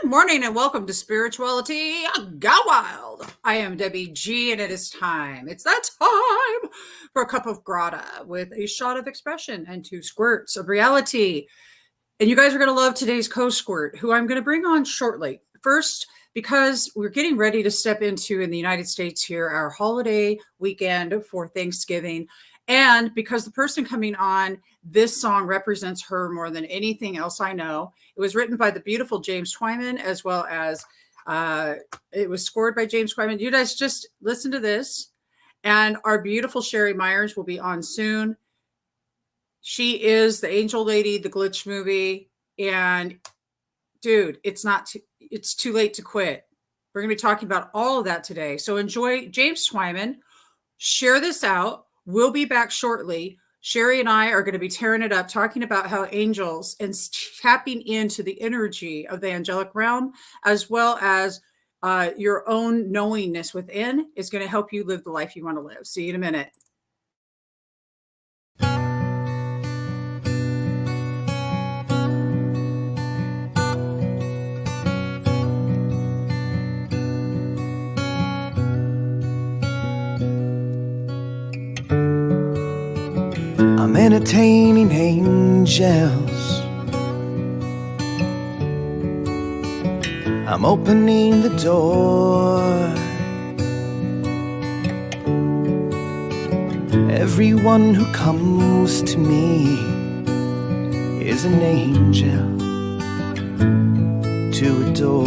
morning and welcome to Spirituality Got Wild. I am Debbie G and it is time. It's that time for a cup of grata with a shot of expression and 2 squirts of reality. And you guys are going to love today's co-squirt, who I'm going to bring on shortly. First, because we're getting ready to step into, in the United States here, our holiday weekend for Thanksgiving. And because the person coming on, this song represents her more than anything else I know. It was written by the beautiful James Twyman, as well as it was scored by James Twyman. You guys just listen to this. And our beautiful Sheri Myers will be on soon. She is the angel lady, the glitch movie. And dude, it's too late to quit. We're going to be talking about all of that today. So enjoy James Twyman. Share this out. We'll be back shortly. Sheri and I are going to be tearing it up, talking about how angels and tapping into the energy of the angelic realm, as well as your own knowingness within, is going to help you live the life you want to live. See you in a minute. I'm entertaining angels. I'm opening the door. Everyone who comes to me is an angel to adore.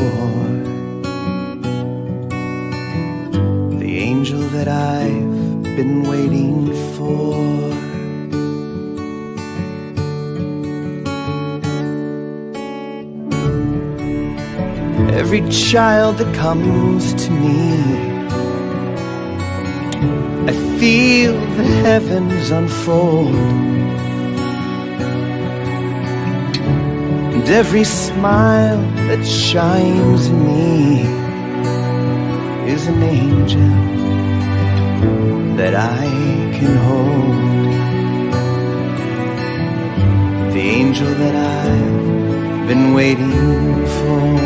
The angel that I've been waiting for. Every child that comes to me, I feel the heavens unfold, and every smile that shines in me is an angel that I can hold. The angel that I've been waiting for.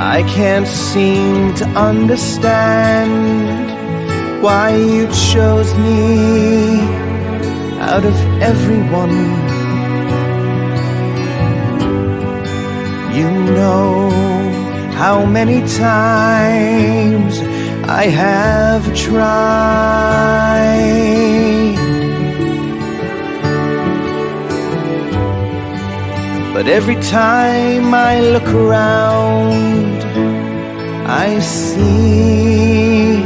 I can't seem to understand why you chose me out of everyone. You know how many times I have tried, but every time I look around, I see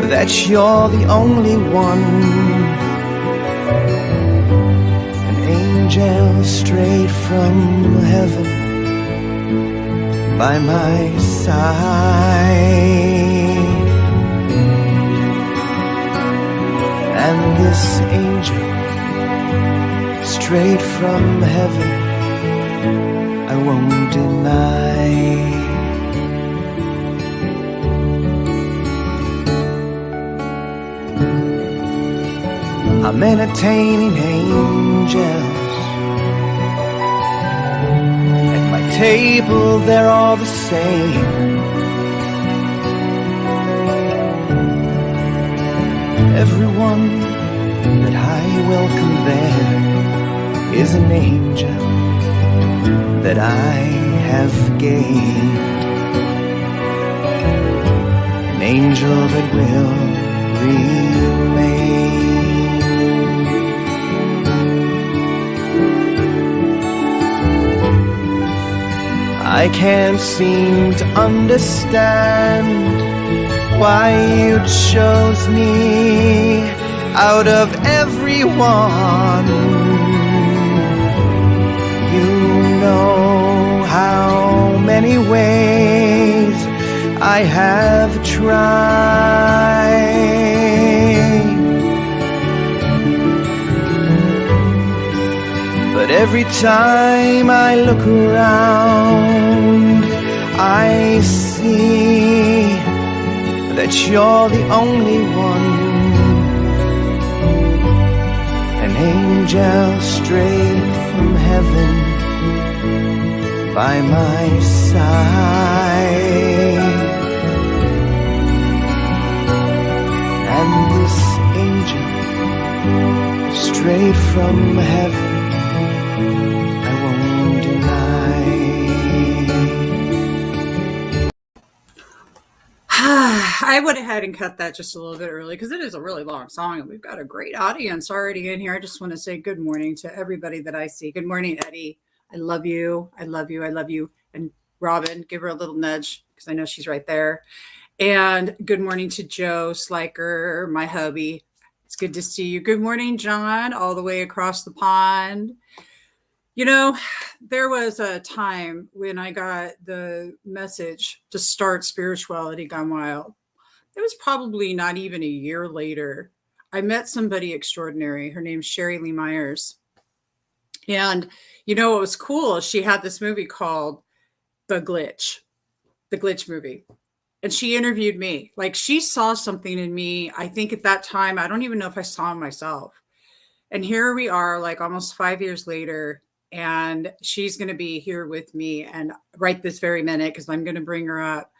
that you're the only one. An angel straight from heaven by my side. And this angel straight from heaven I won't deny. I'm entertaining angels. At my table they're all the same. Everyone that I welcome there is an angel that I have gained. An angel that will remain. I can't seem to understand why you chose me out of everyone. You know how many ways I have tried, but every time I look around, I see that you're the only one. An angel straight from heaven by my side. And this angel straight from heaven I won't deny. I went ahead and cut that just a little bit early because it is a really long song and we've got a great audience already in here. I just want to say good morning to everybody that I see. Good morning, Eddie. I love you. I love you. I love you. And Robin, give her a little nudge because I know she's right there. And good morning to Joe Sliker, my hubby. It's good to see you. Good morning, John, all the way across the pond. You know, there was a time when I got the message to start Spirituality Gone Wild. It was probably not even a year later. I met somebody extraordinary. Her name's Sheri Leigh Myers. And you know what was cool? She had this movie called The Glitch movie. And she interviewed me. Like she saw something in me. I think at that time, I don't even know if I saw myself. And here we are, like almost 5 years later. And she's going to be here with me and right this very minute because I'm going to bring her up.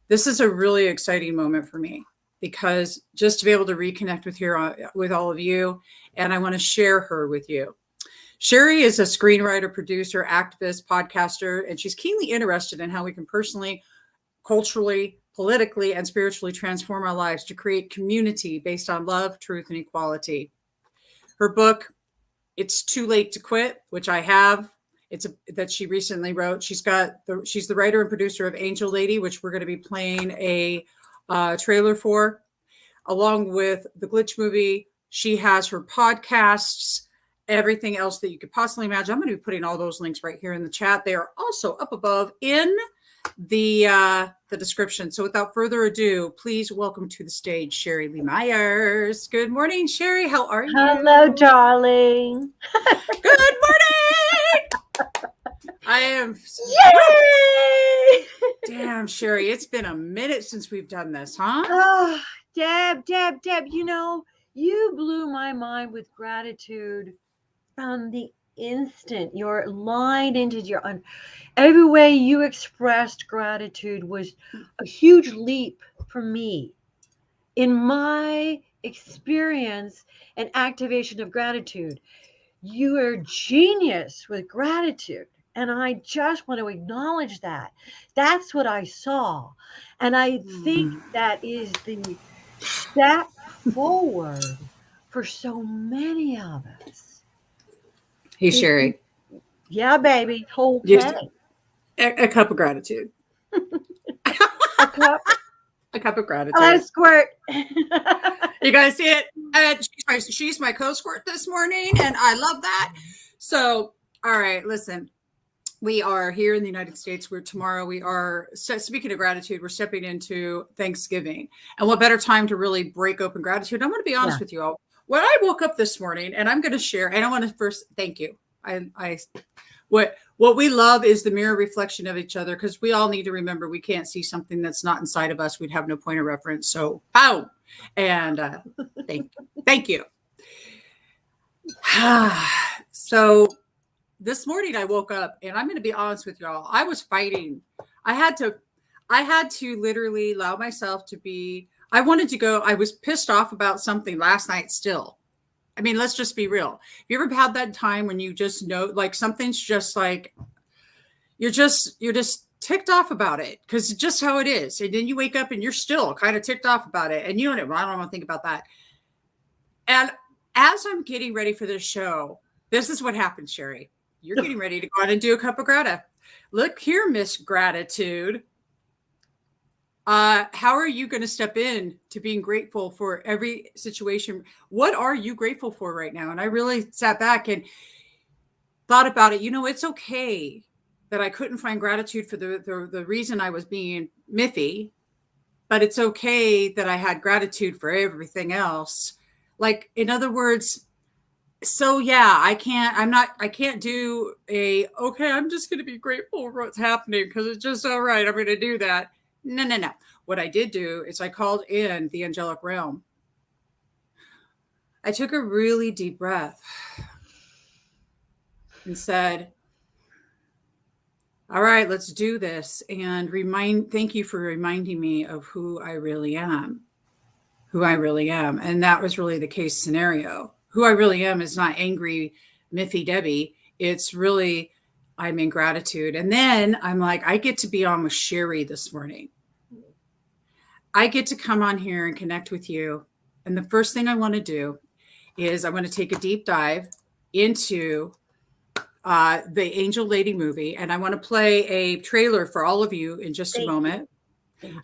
This is a really exciting moment for me because just to be able to reconnect with all of you, and I want to share her with you. Sheri is a screenwriter, producer, activist, podcaster, and she's keenly interested in how we can personally, culturally, politically, and spiritually transform our lives to create community based on love, truth, and equality. Her book, It's Too Late to Quit, which I have. That she recently wrote. She's the writer and producer of Angel Lady, which we're going to be playing a trailer for, along with the Glitch movie. She has her podcasts, everything else that you could possibly imagine. I'm going to be putting all those links right here in the chat. They are also up above in the description. So without further ado, please welcome to the stage, Sheri Leigh Myers. Good morning, Sheri. How are you? Hello, darling. Good morning. I am. Yay! Damn, Sheri, it's been a minute since we've done this, huh? Oh, Deb, you know, you blew my mind with gratitude from the instant your line into your every way you expressed gratitude was a huge leap for me in my experience and activation of gratitude. You are genius with gratitude. And I just want to acknowledge that. That's what I saw. And I think that is the step forward for so many of us. Hey, Sheri. Yeah, baby. Just Okay. a cup of gratitude. A cup. A cup of gratitude. Hello, squirt. You guys see it? She's my co-squirt this morning, and I love that. So, all right, listen. We are here in the United States where tomorrow we are, speaking of gratitude, we're stepping into Thanksgiving. And what better time to really break open gratitude? I'm going to be honest with you all. When I woke up this morning, and I'm going to share, and I want to first thank you. What we love is the mirror reflection of each other, because we all need to remember we can't see something that's not inside of us. We'd have no point of reference. So, bow. And thank you. So, this morning I woke up and I'm going to be honest with y'all. I was fighting. I had to literally allow myself to be, I wanted to go. I was pissed off about something last night still. I mean, let's just be real. Have you ever had that time when you just know, like something's just like, you're just ticked off about it because it's just how it is. And then you wake up and you're still kind of ticked off about it. And you don't, I don't want to think about that. And as I'm getting ready for this show, this is what happened, Sheri. You're getting ready to go out and do a Cuppa Grata. Look here, Miss Gratitude. How are you going to step in to being grateful for every situation? What are you grateful for right now? And I really sat back and thought about it. You know, it's okay that I couldn't find gratitude for the reason I was being miffy, but it's okay that I had gratitude for everything else. Like, in other words, so yeah, I can't do okay, I'm just going to be grateful for what's happening because it's just all right. I'm going to do that. No. What I did do is I called in the angelic realm. I took a really deep breath and said, all right, let's do this. And thank you for reminding me of who I really am. Who I really am. And that was really the case scenario. Who I really am is not angry, Miffy Debbie. It's really, I'm in gratitude. And then I'm like, I get to be on with Sheri this morning. I get to come on here and connect with you. And the first thing I want to do is I want to take a deep dive into the Angel Lady movie. And I want to play a trailer for all of you in just a moment.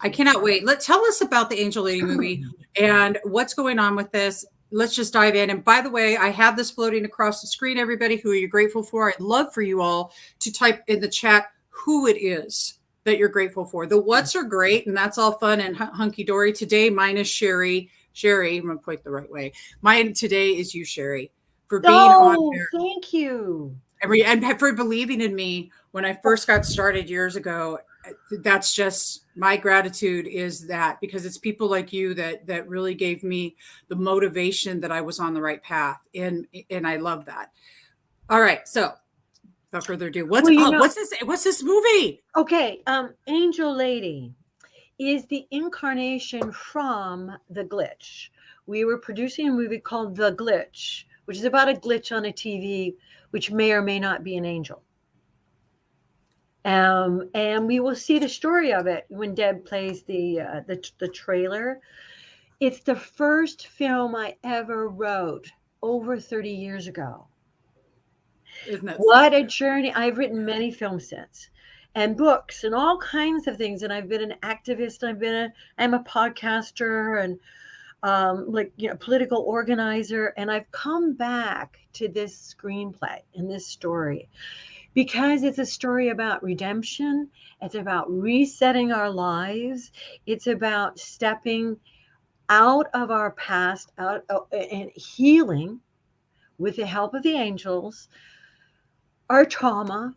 I cannot wait. Tell us about the Angel Lady movie and what's going on with this. Let's just dive in. And by the way, I have this floating across the screen. Everybody, who are you grateful for? I'd love for you all to type in the chat who it is that you're grateful for. The what's are great, and that's all fun and hunky dory. Today, mine is Sheri. Sheri, I'm going to point the right way. Mine today is you, Sheri, for being on there. Thank you. And for believing in me when I first got started years ago. That's just my gratitude, is that because it's people like you that really gave me the motivation that I was on the right path. And I love that. All right. So without further ado, what's this movie? Okay. Angel Lady is the incarnation from The Glitch. We were producing a movie called The Glitch, which is about a glitch on a TV, which may or may not be an angel. And we will see the story of it when Deb plays the trailer. It's the first film I ever wrote over 30 years ago. Isn't that what a journey. I've written many films since, and books and all kinds of things. And I've been an activist. I'm a podcaster and political organizer. And I've come back to this screenplay and this story because it's a story about redemption. It's about resetting our lives. It's about stepping out of our past, and healing with the help of the angels, our trauma,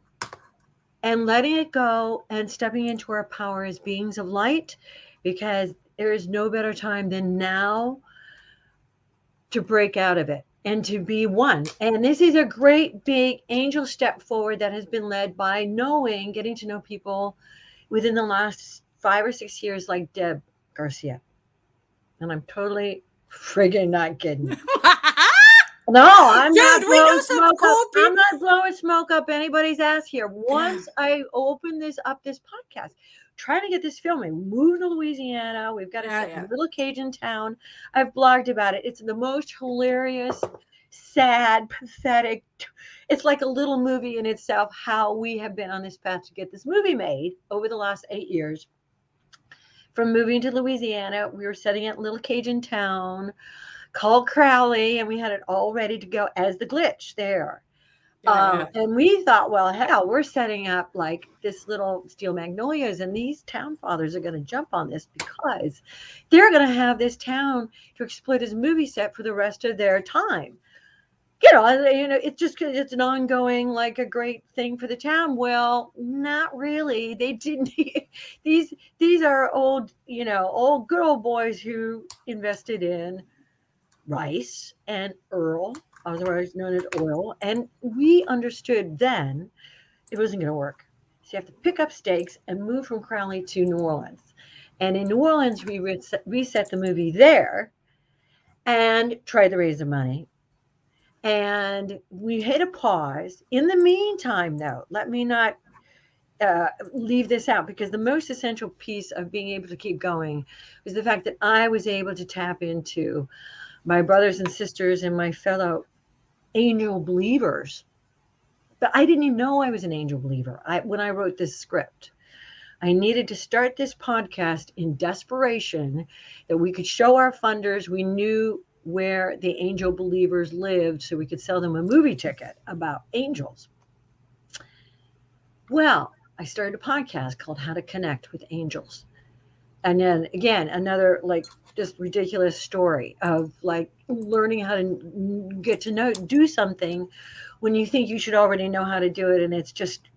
and letting it go and stepping into our power as beings of light, because there is no better time than now to break out of it and to be one. And this is a great big angel step forward that has been led by getting to know people within the last 5 or 6 years, like Deb Garcia. And I'm totally friggin' not kidding. No, I'm not blowing smoke up. I'm not blowing smoke up anybody's ass here. Once I open this podcast, trying to get this filming, moving to Louisiana. We've got a little Cajun town. I've blogged about it. It's the most hilarious, sad, pathetic. It's like a little movie in itself, how we have been on this path to get this movie made over the last 8 years. From moving to Louisiana, we were setting up a little Cajun town called Crowley, and we had it all ready to go as The Glitch there. And we thought, well, hell, we're setting up like this little Steel Magnolias, and these town fathers are going to jump on this because they're going to have this town to exploit as a movie set for the rest of their time. It's just because it's an ongoing, like, a great thing for the town. Well, not really. They didn't. These are old good old boys who invested in rice and Earl, otherwise known as oil. And we understood then it wasn't going to work. So you have to pick up stakes and move from Crowley to New Orleans. And in New Orleans, we reset the movie there and tried to raise the money. And we hit a pause. In the meantime, though, let me not leave this out, because the most essential piece of being able to keep going was the fact that I was able to tap into my brothers and sisters and my fellow angel believers. But I didn't even know I was an angel believer when I wrote this script. I needed to start this podcast in desperation that we could show our funders we knew where the angel believers lived, so we could sell them a movie ticket about angels. Well, I started a podcast called How to Connect with Angels. And then again, another just ridiculous story of learning how to get to do something when you think you should already know how to do it. And it's just,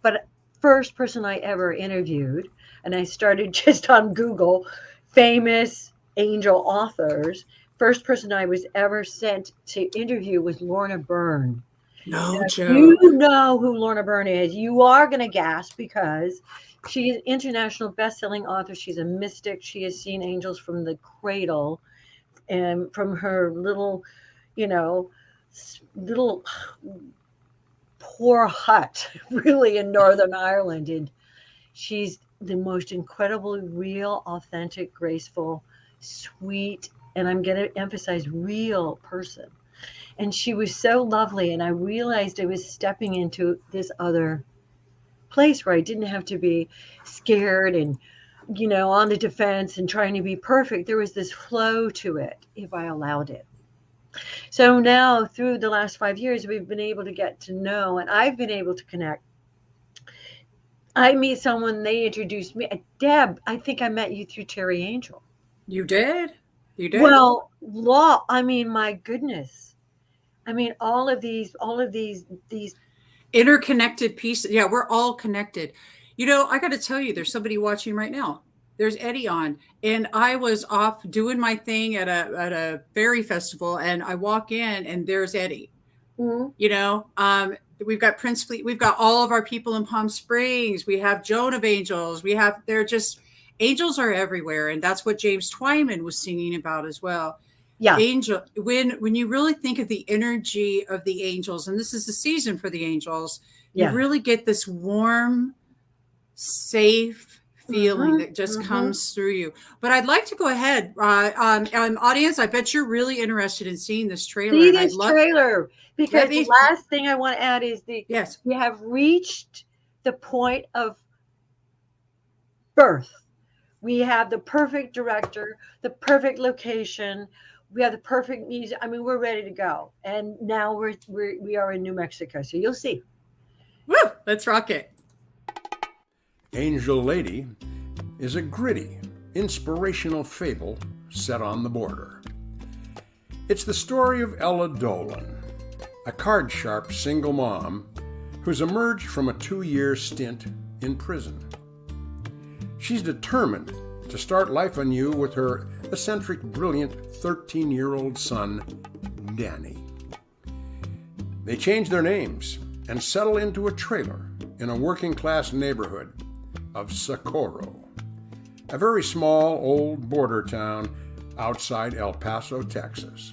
but first person I ever interviewed, and I started just on Google, famous angel authors. First person I was ever sent to interview was Lorna Byrne. No You joke. know who Lorna Byrne is. You are going to gasp because she is an international best-selling author. She's a mystic. She has seen angels from the cradle and from her little, you know, little poor hut, really, in Northern Ireland. And she's the most incredibly real, authentic, graceful, sweet, and I'm going to emphasize real person. And she was so lovely. And I realized I was stepping into this other place where I didn't have to be scared and, on the defense and trying to be perfect. There was this flow to it if I allowed it. So now, through the last 5 years, we've been able to get to know, and I've been able to connect. I meet someone, they introduced me. Deb, I think I met you through Terry Angel. You did? You did? Well, my goodness. All of these. Interconnected pieces. Yeah, we're all connected. I got to tell you, there's somebody watching right now. There's Eddie on, and I was off doing my thing at a fairy festival, and I walk in, and there's Eddie. Mhm. We've got Prince Fleet. We've got all of our people in Palm Springs. We have Joan of Angels. They're just, angels are everywhere, and that's what James Twyman was singing about as well. Yeah. Angel, when you really think of the energy of the angels, and this is the season for the angels, you Yeah. really get this warm, safe feeling Mhm, that just mhm. comes through you. But I'd like to go ahead, audience. I bet you're really interested in seeing this trailer. See And I'd this love, trailer, because let the me, last thing I want to add is yes, we have reached the point of birth. We have the perfect director, the perfect location. We have the perfect music. We're ready to go. And now we are in New Mexico. So you'll see. woo, let's rock it. Angel Lady is a gritty, inspirational fable set on the border. It's the story of Ella Dolan, a card-sharp single mom who's emerged from a 2-year stint in prison. She's determined to start life anew with her eccentric, brilliant 13-year-old son, Danny. They change their names and settle into a trailer in a working-class neighborhood of Socorro, a very small old border town outside El Paso, Texas.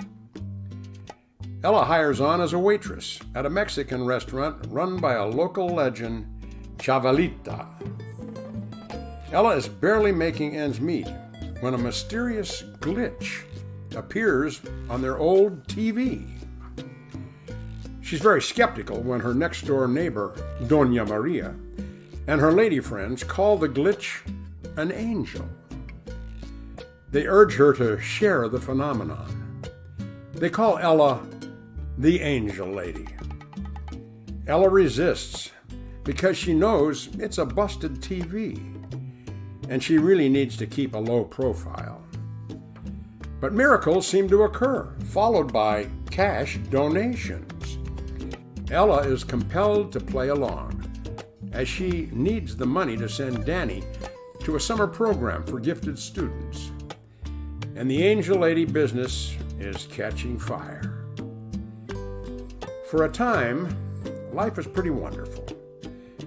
Ella hires on as a waitress at a Mexican restaurant run by a local legend, Chavalita. Ella is barely making ends meet when a mysterious glitch appears on their old TV. She's very skeptical when her next-door neighbor, Doña Maria, and her lady friends call the glitch an angel. They urge her to share the phenomenon. They call Ella the Angel Lady. Ella resists because she knows it's a busted TV, and she really needs to keep a low profile. But miracles seem to occur, followed by cash donations. Ella is compelled to play along, as she needs the money to send Danny to a summer program for gifted students. And the Angel Lady business is catching fire. For a time, life is pretty wonderful,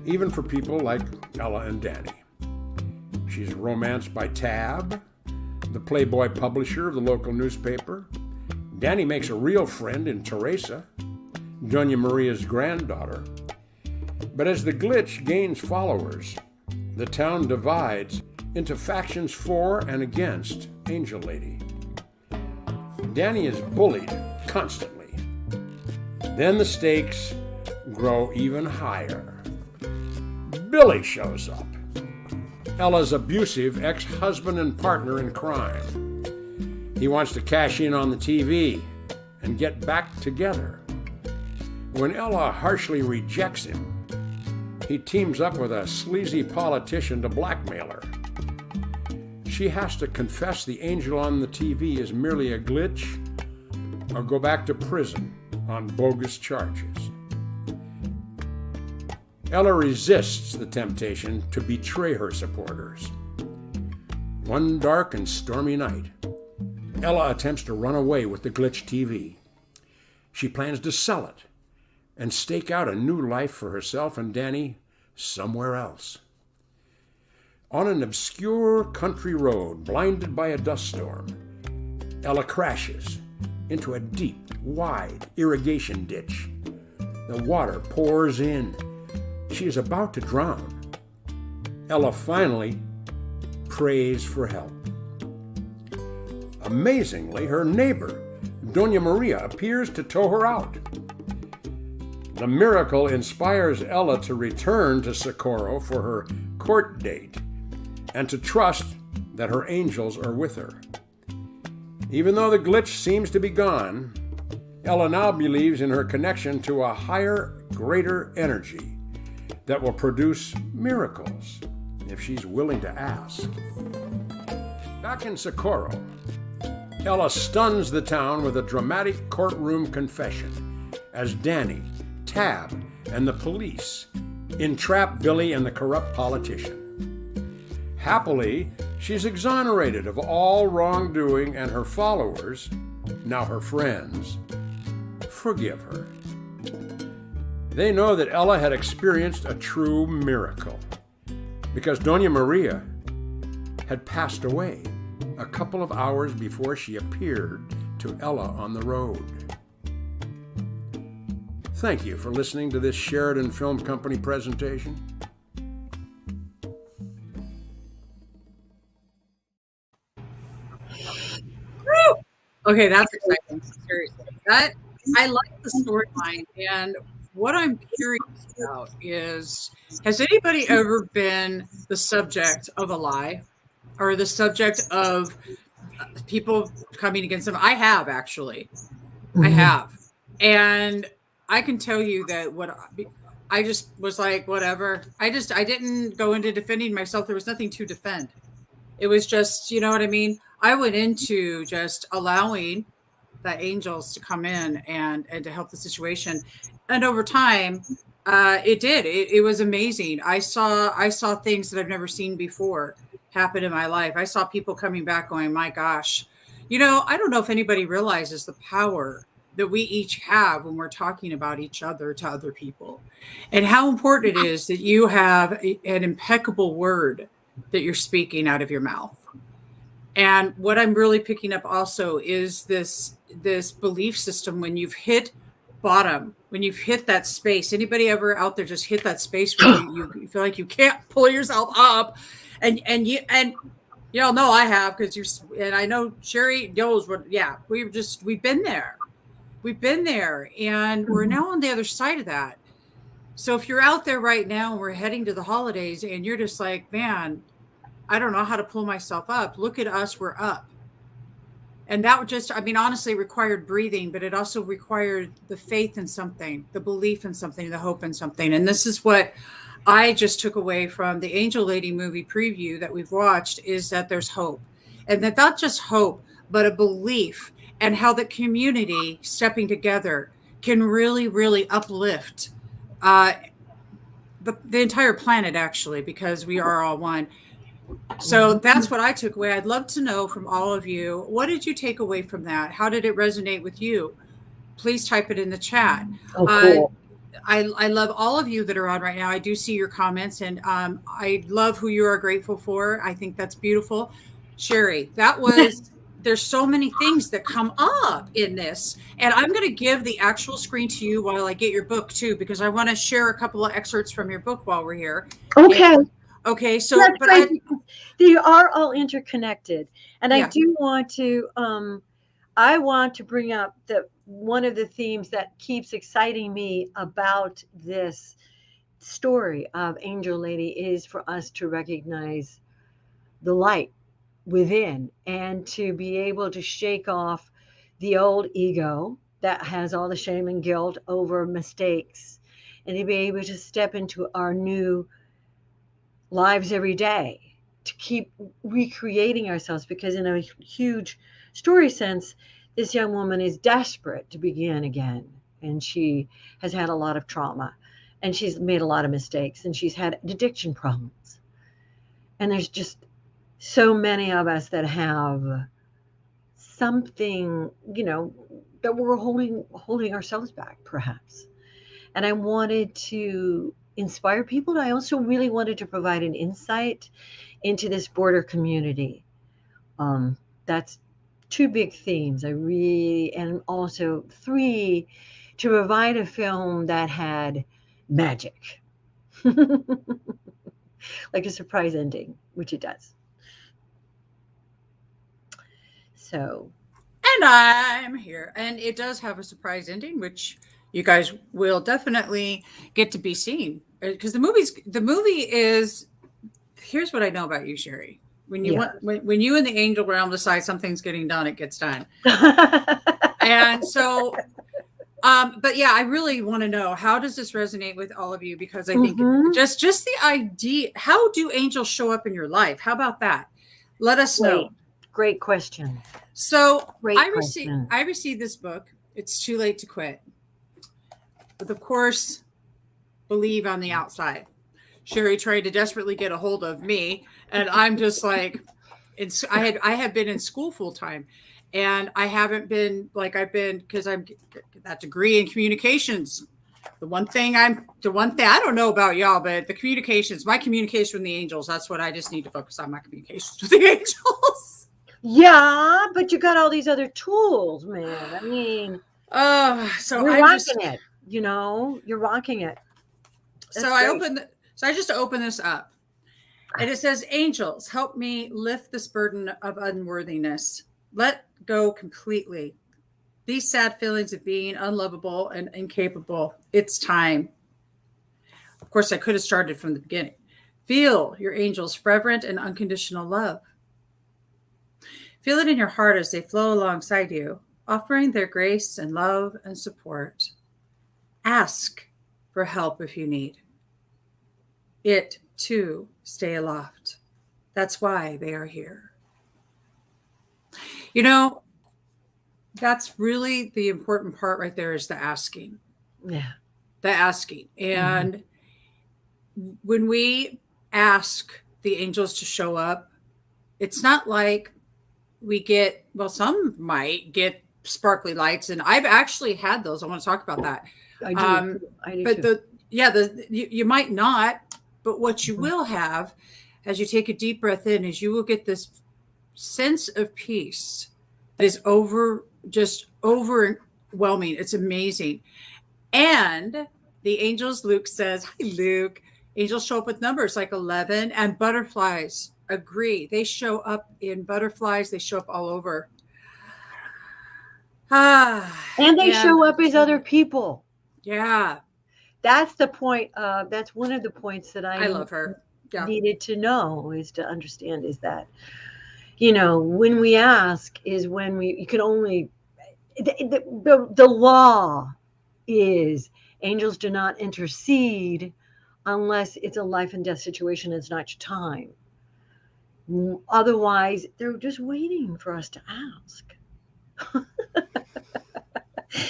even for people like Ella and Danny. She's romanced by Tab, the Playboy publisher of the local newspaper. Danny makes a real friend in Teresa, Doña Maria's granddaughter. But as the glitch gains followers, the town divides into factions for and against Angel Lady. Danny is bullied constantly. Then the stakes grow even higher. Billy shows up, Ella's abusive ex-husband and partner in crime. He wants to cash in on the TV and get back together. When Ella harshly rejects him, he teams up with a sleazy politician to blackmail her. She has to confess the angel on the TV is merely a glitch or go back to prison on bogus charges. Ella resists the temptation to betray her supporters. One dark and stormy night, Ella attempts to run away with the glitch TV. She plans to sell it and stake out a new life for herself and Danny somewhere else. On an obscure country road, blinded by a dust storm, Ella crashes into a deep, wide irrigation ditch. The water pours in. She is about to drown. Ella finally prays for help. Amazingly, her neighbor, Doña Maria, appears to tow her out. The miracle inspires Ella to return to Socorro for her court date and to trust that her angels are with her. Even though the glitch seems to be gone, Ella now believes in her connection to a higher, greater energy that will produce miracles if she's willing to ask. Back in Socorro, Ella stuns the town with a dramatic courtroom confession as Danny, Tab, and the police entrap Billy and the corrupt politician. Happily, she's exonerated of all wrongdoing, and her followers, now her friends, forgive her. They know that Ella had experienced a true miracle because Doña Maria had passed away a couple of hours before she appeared to Ella on the road. Thank you for listening to this Sheridan Film Company presentation. Okay, that's exciting. Seriously, I like the storyline, and what I'm curious about is: has anybody ever been the subject of a lie, or the subject of people coming against them? I have, actually. I have, and I can tell you that I just was like, whatever. I didn't go into defending myself. There was nothing to defend. It was just, you know what I mean? I went into just allowing the angels to come in and to help the situation. And over time, it did. It was amazing. I saw things that I've never seen before happen in my life. I saw people coming back going, my gosh. You know, I don't know if anybody realizes the power that we each have when we're talking about each other to other people, and how important it is that you have an impeccable word that you're speaking out of your mouth. And what I'm really picking up also is this belief system when you've hit bottom, when you've hit that space. Anybody ever out there just hit that space where you feel like you can't pull yourself up, and y'all know I have, because and I know Sheri knows what. Yeah, we've been there. We've been there, and we're now on the other side of that. So if you're out there right now and we're heading to the holidays and you're just like, man, I don't know how to pull myself up. Look at us, we're up. And that would just, I mean, honestly, required breathing, but it also required the faith in something, the belief in something, the hope in something. And this is what I just took away from the Angel Lady movie preview that we've watched, is that there's hope. And that not just hope, but a belief, and how the community stepping together can really, really uplift the entire planet, actually, because we are all one. So that's what I took away. I'd love to know from all of you, what did you take away from that? How did it resonate with you? Please type it in the chat. Oh, cool. I love all of you that are on right now. I do see your comments, and I love who you are grateful for. I think that's beautiful. Sheri, there's so many things that come up in this, and I'm going to give the actual screen to you while I get your book too, because I want to share a couple of excerpts from your book while we're here. Okay. Okay. So, that's but they are all interconnected, and yeah. I do want to, I want to bring up that one of the themes that keeps exciting me about this story of Angel Lady is for us to recognize the light within, and to be able to shake off the old ego that has all the shame and guilt over mistakes, and to be able to step into our new lives every day, to keep recreating ourselves. Because in a huge story sense, this young woman is desperate to begin again, and she has had a lot of trauma, and she's made a lot of mistakes, and she's had addiction problems, and there's just so many of us that have something, you know, that we're holding ourselves back, perhaps. and I wanted to inspire people. And I also really wanted to provide an insight into this border community. That's two big themes. And also three, to provide a film that had magic, like a surprise ending, which it does. So, And I'm here. And it does have a surprise ending, which you guys will definitely get to be seen. Because the movie is, here's what I know about you, Sheri. When you yeah. when you in the angel realm decide something's getting done, it gets done. And so but yeah, I really want to know, how does this resonate with all of you? Because I think just the idea, how do angels show up in your life? How about that? Let us know. Great question. So Great I question. received this book. It's Too Late to Quit. But of course, believe on the outside. Sheri tried to desperately get a hold of me, and I'm just like, I have been in school full time, and I haven't been like I've been, because I'm that degree in communications. The one thing I don't know about y'all, but my communication with the angels, that's what I just need to focus on, my communications with the angels. Yeah, but you got all these other tools, man. I mean, so you're I'm rocking just it. You're rocking it. so I just opened this up. And it says, angels, help me lift this burden of unworthiness. Let go completely. These sad feelings of being unlovable and incapable. It's time. Of course, I could have started from the beginning. Feel your angels' reverent and unconditional love. Feel it in your heart as they flow alongside you, offering their grace and love and support. Ask for help if you need. It, too, stay aloft. That's why they are here. That's really the important part right there, is the asking. Yeah. The asking. And when we ask the angels to show up, it's not like we get, well, some might get sparkly lights, and I've actually had those. I want to talk about that. I do. I do but too. you might not, but what you will have as you take a deep breath in is you will get this sense of peace that is overwhelming. It's amazing. And the angels, Luke says, hi, Luke. Angels show up with numbers like 11, and butterflies agree. They show up in butterflies. They show up all over. And they show up as other people. Yeah. That's the point. That's one of the points that I love her. Yeah. Needed to know, is to understand, is that, when we ask is when you can only, the law is angels do not intercede unless it's a life and death situation. It's not your time. Otherwise, they're just waiting for us to ask.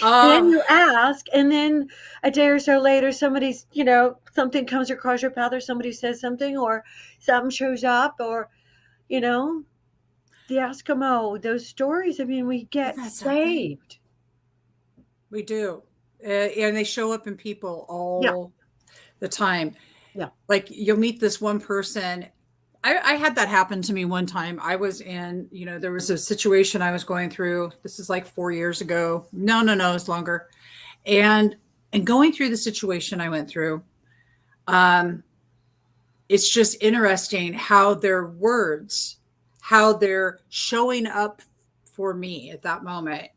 And then you ask, and then a day or so later, somebody's, something comes across your path, or somebody says something, or something shows up, or, the Eskimo, those stories. I mean, we get saved. We do. And they show up in people all the time. Yeah. Like, you'll meet this one person. I had that happen to me one time. I was in, there was a situation I was going through. This is like 4 years ago. No, it's longer. And going through the situation I went through, it's just interesting how their words, how they're showing up for me at that moment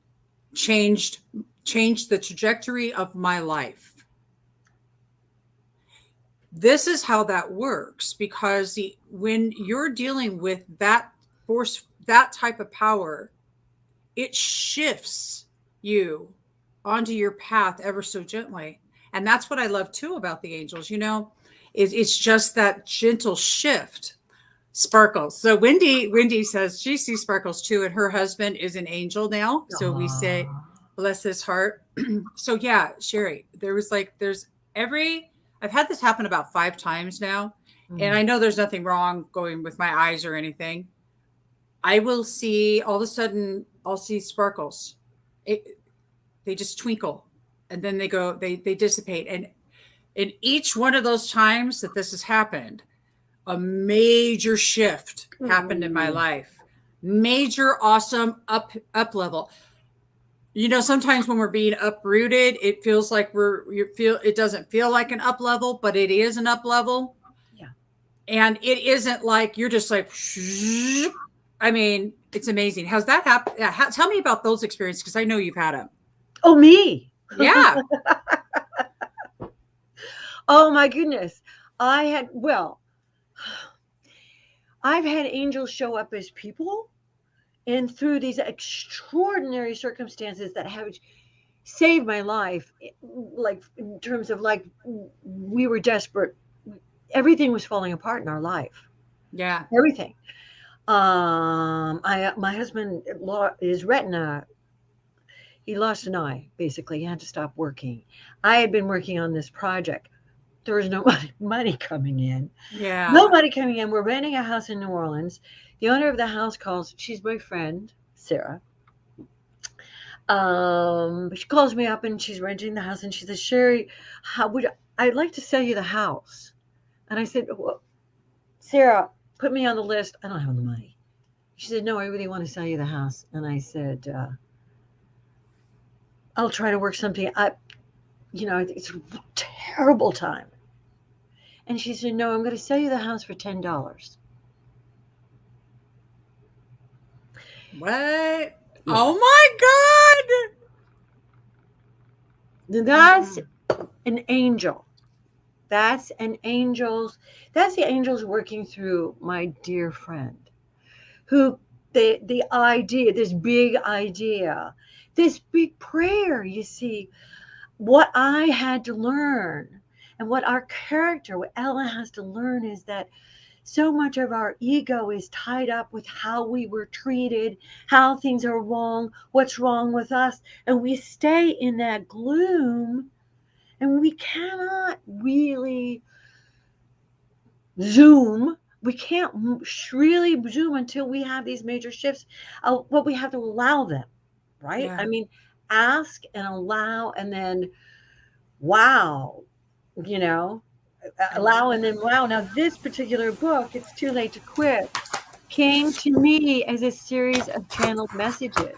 changed the trajectory of my life. This is how that works, because when you're dealing with that force, that type of power, it shifts you onto your path ever so gently. And that's what I love too about the angels, it's just that gentle shift. Sparkles. So Wendy says she sees sparkles too, and her husband is an angel now. So we say, bless his heart. So yeah, Sheri, I've had this happen about 5 times now. And I know there's nothing wrong going with my eyes or anything. I will see, all of a sudden, I'll see sparkles. They just twinkle. and then they dissipate. And in each one of those times that this has happened, a major shift happened in my life. Major, awesome up level. Sometimes when we're being uprooted, it feels like it doesn't feel like an up level, but it is an up level. Yeah. And it isn't like you're just like, I mean, it's amazing. How's that happen? Yeah, tell me about those experiences, because I know you've had them. Oh, me? Yeah. Oh my goodness. I've had angels show up as people, and through these extraordinary circumstances that have saved my life, like in terms of like we were desperate. Everything was falling apart in our life. Yeah. Everything. My husband his retina. He lost an eye. Basically, he had to stop working. I had been working on this project. There was no money coming in. Yeah. No money coming in. We're renting a house in New Orleans. The owner of the house calls. She's my friend, Sarah. She calls me up and she's renting the house, and she says, "Sheri, I'd like to sell you the house." And I said, well, "Sarah, put me on the list. I don't have the money." She said, "No, I really want to sell you the house." And I said, "I'll try to work something up. It's a terrible time." And she said, "No, I'm going to sell you the house for $10. What? Yeah. Oh my God. That's an angel. That's the angels working through my dear friend, who the idea, this big prayer, you see, what I had to learn, and what our character, what Ella has to learn, is that so much of our ego is tied up with how we were treated, how things are wrong, what's wrong with us. And we stay in that gloom, and we cannot really zoom. We can't really zoom until we have these major shifts. But we have to allow them, right? Yeah. I mean, ask and allow, and then wow, allow and then wow. Now, this particular book, It's Too Late to Quit, came to me as a series of channeled messages.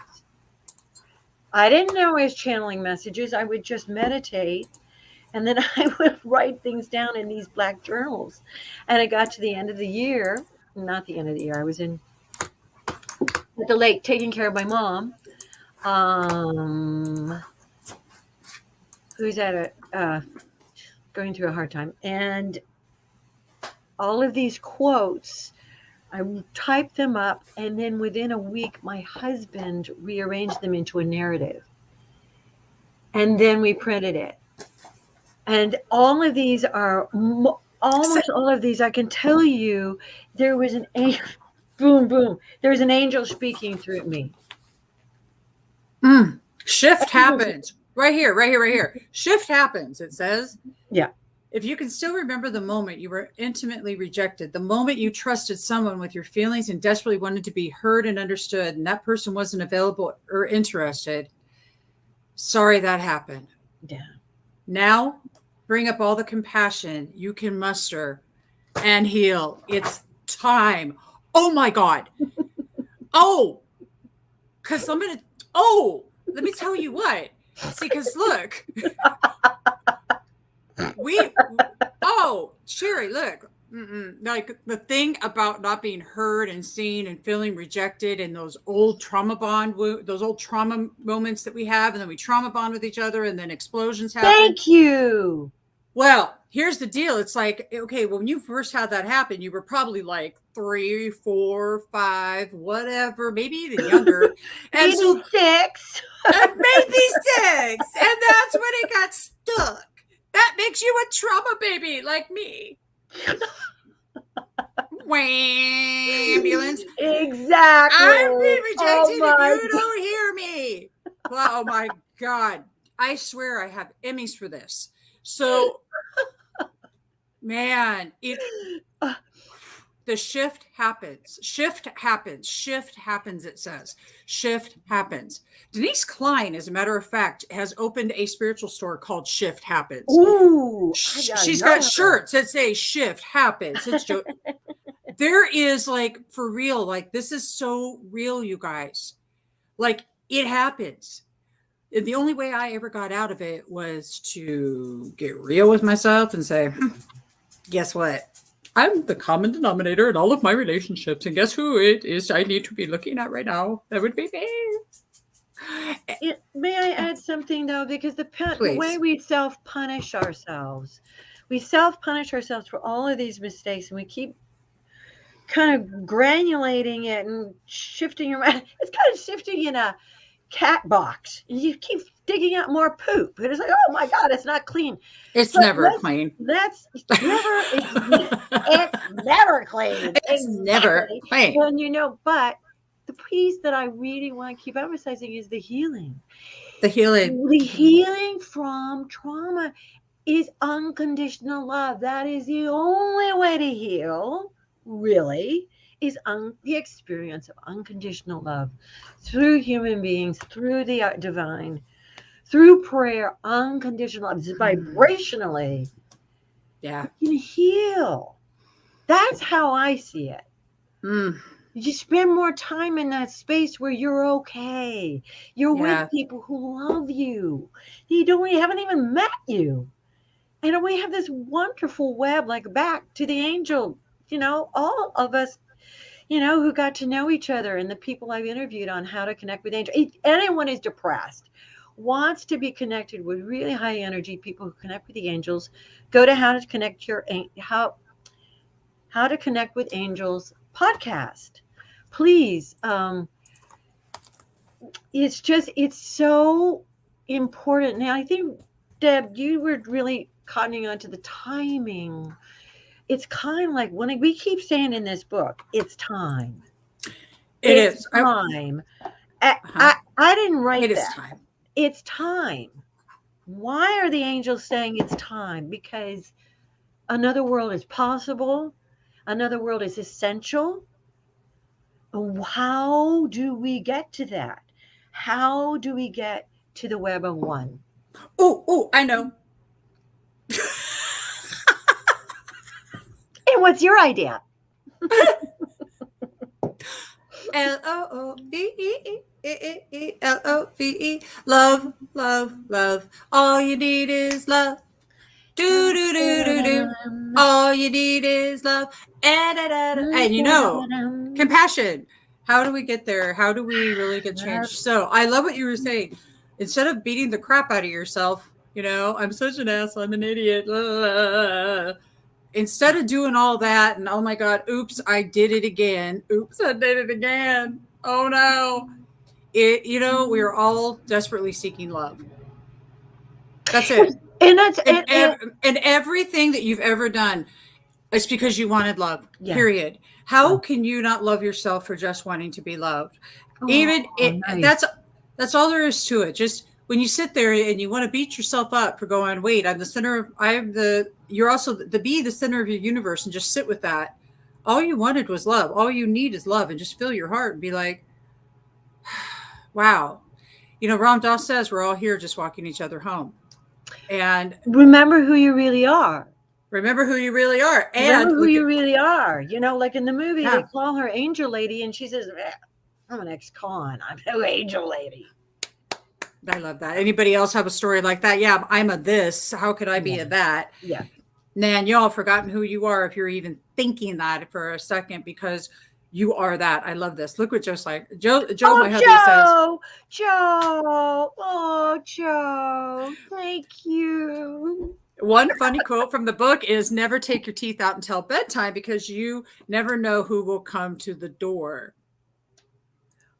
I didn't know I was channeling messages. I would just meditate, and then I would write things down in these black journals. And I got to the end of the year, not the end of the year, I was at the lake taking care of my mom, who's going through a hard time. And all of these quotes, I typed them up, and then within a week, my husband rearranged them into a narrative. And then we printed it. And all of these are, almost all of these, I can tell you, there was an angel, boom, boom. There was an angel speaking through me. Shift happens. Right here. Shift happens, it says. Yeah. If you can still remember the moment you were intimately rejected, the moment you trusted someone with your feelings and desperately wanted to be heard and understood, and that person wasn't available or interested, sorry that happened. Yeah. Now, bring up all the compassion you can muster and heal. It's time. Oh my God. Because let me tell you what. See, because look, Sheri, look, like the thing about not being heard and seen and feeling rejected, and those old trauma moments that we have, and then we trauma bond with each other, and then explosions happen. Thank you. Well, here's the deal. It's like, okay, when you first had that happen, you were probably like 3, 4, 5, whatever, maybe even younger. And maybe 6. Maybe 6. And that's when it got stuck. That makes you a trauma baby like me. Ambulance. Exactly. I've been rejected if you don't hear me. Well, oh my God. I swear I have Emmys for this. So, man, The shift happens. Shift happens. Shift happens, it says. Shift happens. Denise Klein, as a matter of fact, has opened a spiritual store called Shift Happens. Ooh, I gotta She's know got her. shirts that say Shift Happens. It's there is, like, for real, like, this is so real, you guys. Like, it happens. And the only way I ever got out of it was to get real with myself and say, guess what? I'm the common denominator in all of my relationships. And guess who it is I need to be looking at right now? That would be me. May I add something, though? Because the way Please. we self-punish ourselves, for all of these mistakes, and we keep kind of granulating it and shifting around. It's kind of shifting in a cat box. You keep digging out more poop. It's like, oh my God, it's not clean. It's But never clean. It's never clean. It's never Exactly. clean. And but the piece that I really want to keep emphasizing is the healing. The healing. The healing from trauma is unconditional love. That is the only way to heal, really, is the experience of unconditional love through human beings, through the divine, through prayer. Unconditional love, vibrationally. Yeah. You can heal. That's how I see it. You spend more time in that space where you're okay. You're with people who love you. You haven't even met you. And we have this wonderful web, like back to the angel, all of us, who got to know each other, and the people I've interviewed on how to connect with angels. If anyone is depressed, wants to be connected with really high energy people who connect with the angels, go to how to connect with angels podcast. Please. It's so important. Now, I think, Deb, you were really cottoning on to the timing. It's kind of like when we keep saying in this book, it's time. It's time. I didn't write that. It is time. It's time. Why are the angels saying it's time? Because another world is possible. Another world is essential. How do we get to that? How do we get to the web of one? Oh, I know. And what's your idea? LOVE. Love, love, love. All you need is love. Do do do do do. All you need is love. And compassion. How do we get there? How do we really get changed? So I love what you were saying. Instead of beating the crap out of yourself, I'm such an ass, I'm an idiot. Instead of doing all that and, oh my God, oops, I did it again. Oops, I did it again. Oh no. We're all desperately seeking love. That's it. And everything that you've ever done, it's because you wanted love. Yeah. Period. How can you not love yourself for just wanting to be loved? Nice. That's all there is to it. Just when you sit there and you want to beat yourself up for going, wait, you're also the center of your universe, and just sit with that. All you wanted was love. All you need is love, and just fill your heart and be like, wow. Ram Dass says we're all here just walking each other home. And remember who you really are. Remember who you really are. And remember who you really are. Like in the movie, they call her Angel Lady, and she says, I'm an ex-con. I'm no Angel Lady. I love that. Anybody else have a story like that? Yeah, I'm a this. How could I be a that? Yeah. Man, y'all have forgotten who you are if you're even thinking that for a second, because you are that. I love this. Look what Joe, my hubby, says. Joe, thank you. One funny quote from the book is, never take your teeth out until bedtime, because you never know who will come to the door.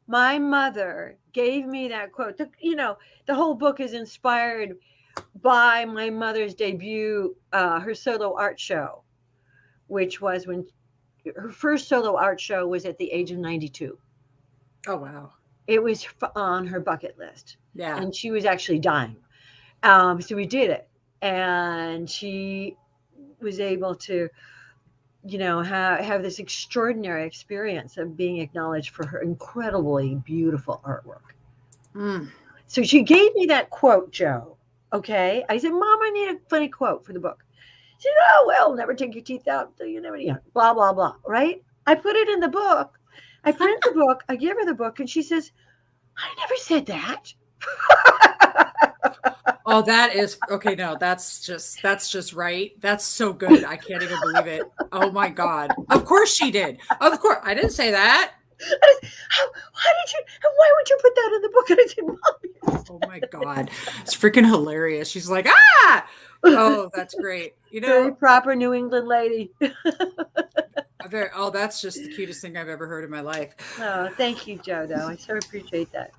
My mother gave me that quote. The whole book is inspired by my mother's debut, her solo art show, which was when her first solo art show was at the age of 92. Oh, wow. It was on her bucket list. Yeah. And she was actually dying. So we did it. And she was able to have this extraordinary experience of being acknowledged for her incredibly beautiful artwork. Mm. So she gave me that quote, Joe. Okay. I said, Mom, I need a funny quote for the book. She said, oh, well, never take your teeth out until you never, blah, blah, blah. Right. I put it in the book. I print the book. I give her the book and she says, I never said that. Oh, that is okay. No, that's just right. That's so good. I can't even believe it. Oh my God. Of course she did. Of course. I didn't say that. Why would you put that in the book? And I said, Mom. Oh my God. It's freaking hilarious. She's like, ah, oh, that's great. Very proper New England lady. Oh, that's just the cutest thing I've ever heard in my life. Oh, thank you, Joe, though. I so appreciate that.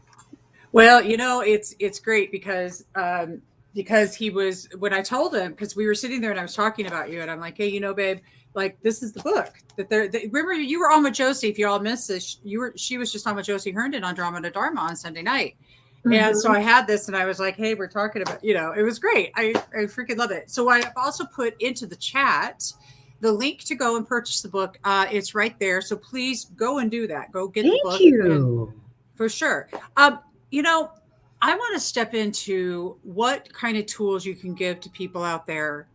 Well, it's great because he was, when I told him, because we were sitting there and I was talking about you and I'm like, hey, babe, like this is the book that remember you were on with Josie. If you all missed this, she was just on with Josie Herndon on Drama to Dharma on Sunday night. Mm-hmm. And so I had this and I was like, hey, we're talking about, it was great. I freaking love it. So I also put into the chat the link to go and purchase the book. It's right there. So please go and do that. Go get the book. Thank you. For sure. I want to step into what kind of tools you can give to people out there